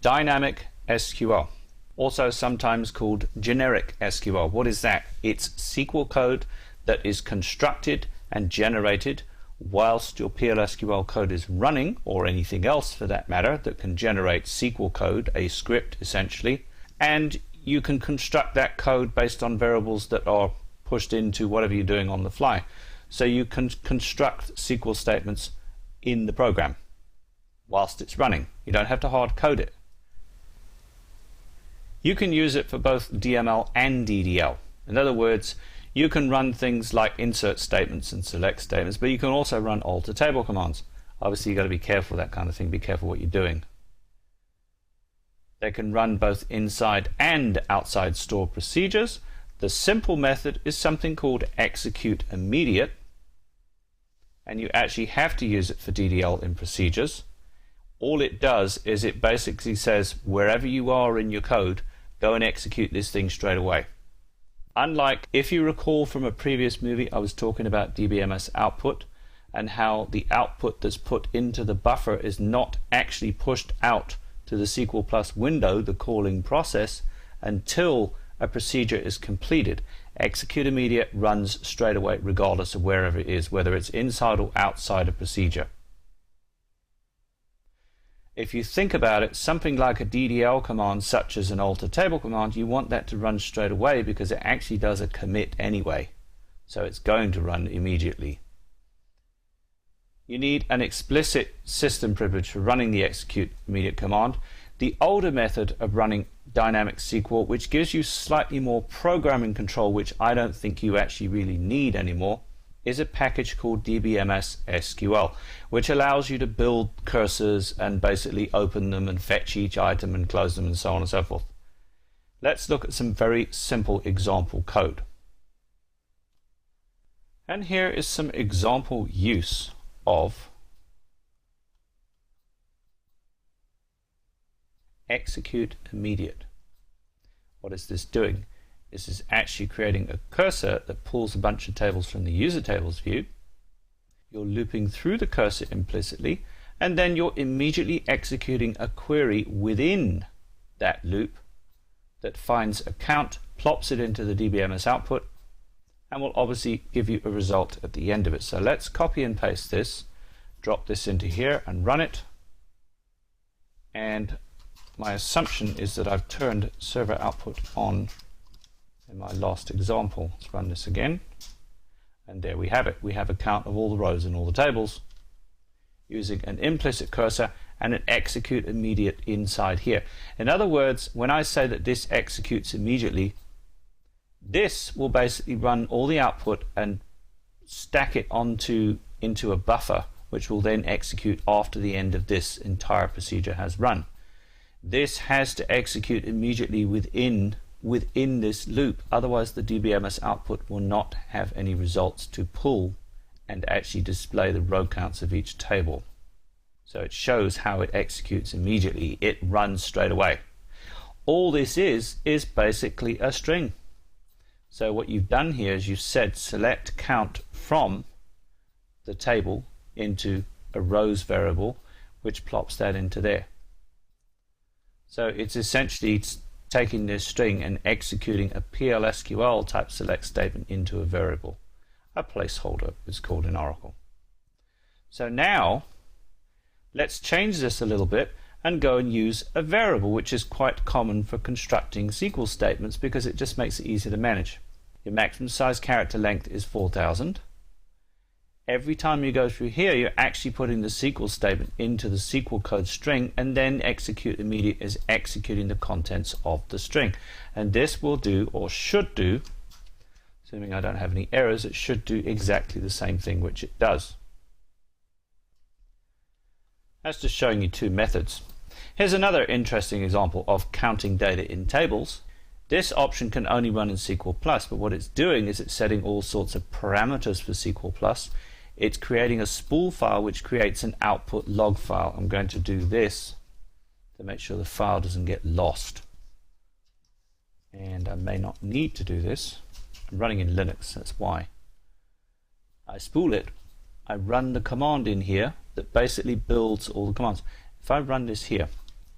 Dynamic SQL, also sometimes called generic SQL. What is that? It's SQL code that is constructed and generated whilst your PLSQL code is running, or anything else for that matter that can generate SQL code, a script essentially, and you can construct that code based on variables that are pushed into whatever you're doing on the fly. So you can construct SQL statements in the program whilst it's running. You don't have to hard code it. You can use it for both DML and DDL. In other words, you can run things like insert statements and select statements, but you can also run alter table commands. Obviously, you've got to be careful of that kind of thing. Be careful what you're doing. They can run both inside and outside store procedures. The simple method is something called execute immediate, and you actually have to use it for DDL in procedures. All it does is it basically says wherever you are in your code, go and execute this thing straight away. Unlike, if you recall from a previous movie, I was talking about DBMS output and how the output that's put into the buffer is not actually pushed out to the SQL Plus window, the calling process, until a procedure is completed. Execute immediate runs straight away regardless of wherever it is, whether it's inside or outside a procedure. If you think about it, something like a DDL command such as an alter table command, you want that to run straight away because it actually does a commit anyway. So it's going to run immediately. You need an explicit system privilege for running the execute immediate command. The older method of running Dynamic SQL, which gives you slightly more programming control, which I don't think you actually really need anymore, is a package called DBMS SQL, which allows you to build cursors and basically open them and fetch each item and close them and so on and so forth. Let's look at some very simple example code. And here is some example use of execute immediate. What is this doing? This is actually creating a cursor that pulls a bunch of tables from the user tables view. You're looping through the cursor implicitly, and then you're immediately executing a query within that loop that finds a count, plops it into the DBMS output, and will obviously give you a result at the end of it. So let's copy and paste this, drop this into here and run it. And my assumption is that I've turned server output on in my last example. Let's run this again. And there we have it. We have a count of all the rows and all the tables using an implicit cursor and an execute immediate inside here. In other words, when I say that this executes immediately, this will basically run all the output and stack it into a buffer, which will then execute after the end of this entire procedure has run. This has to execute immediately within this loop, otherwise the DBMS output will not have any results to pull and actually display the row counts of each table. So it shows how it executes immediately. It runs straight away. All this is basically a string. So what you've done here is you've said select count from the table into a rows variable, which plops that into there. So it's essentially taking this string and executing a PLSQL type select statement into a variable. A placeholder is called in Oracle. So now let's change this a little bit and go and use a variable, which is quite common for constructing SQL statements because it just makes it easier to manage. Your maximum size character length is 4,000. Every time you go through here, you're actually putting the SQL statement into the SQL code string, and then execute immediate is executing the contents of the string. And this will do, or should do, assuming I don't have any errors, it should do exactly the same thing, which it does. That's just showing you two methods. Here's another interesting example of counting data in tables. This option can only run in SQL Plus, but what it's doing is it's setting all sorts of parameters for SQL Plus. It's creating a spool file which creates an output log file. I'm going to do this to make sure the file doesn't get lost. And I may not need to do this. I'm running in Linux, that's why. I spool it. I run the command in here that basically builds all the commands. If I run this here,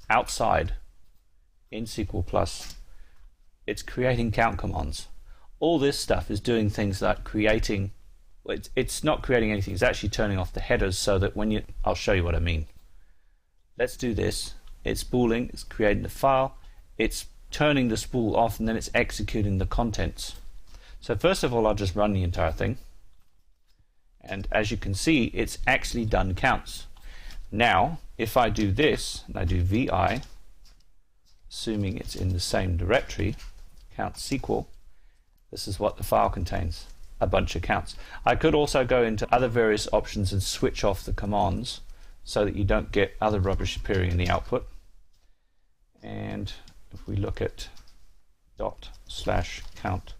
outside in SQL Plus, it's creating count commands. All this stuff is doing things like creating, it's not creating anything, it's actually turning off the headers so that when you, I'll show you what I mean. Let's do this. It's spooling, it's creating the file, it's turning the spool off, and then it's executing the contents. So first of all, I'll just run the entire thing. And as you can see, it's actually done counts. Now, if I do this, and I do vi, assuming it's in the same directory, count SQL, this is what the file contains, a bunch of counts. I could also go into other various options and switch off the commands so that you don't get other rubbish appearing in the output. And if we look at ./count,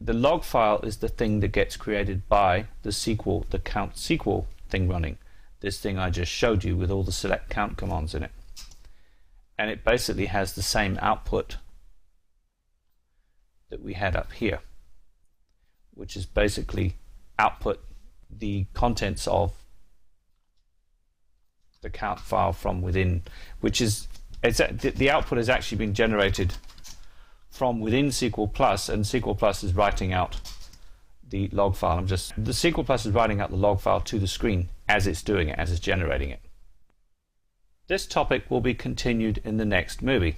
the log file is the thing that gets created by the SQL, the count SQL thing running. This thing I just showed you with all the select count commands in it. And it basically has the same output that we had up here, which is basically output the contents of the count file from within, which is, the output has actually been generated from within SQL Plus, and SQL Plus is writing out the log file. The SQL Plus is writing out the log file to the screen as it's doing it, as it's generating it. This topic will be continued in the next movie.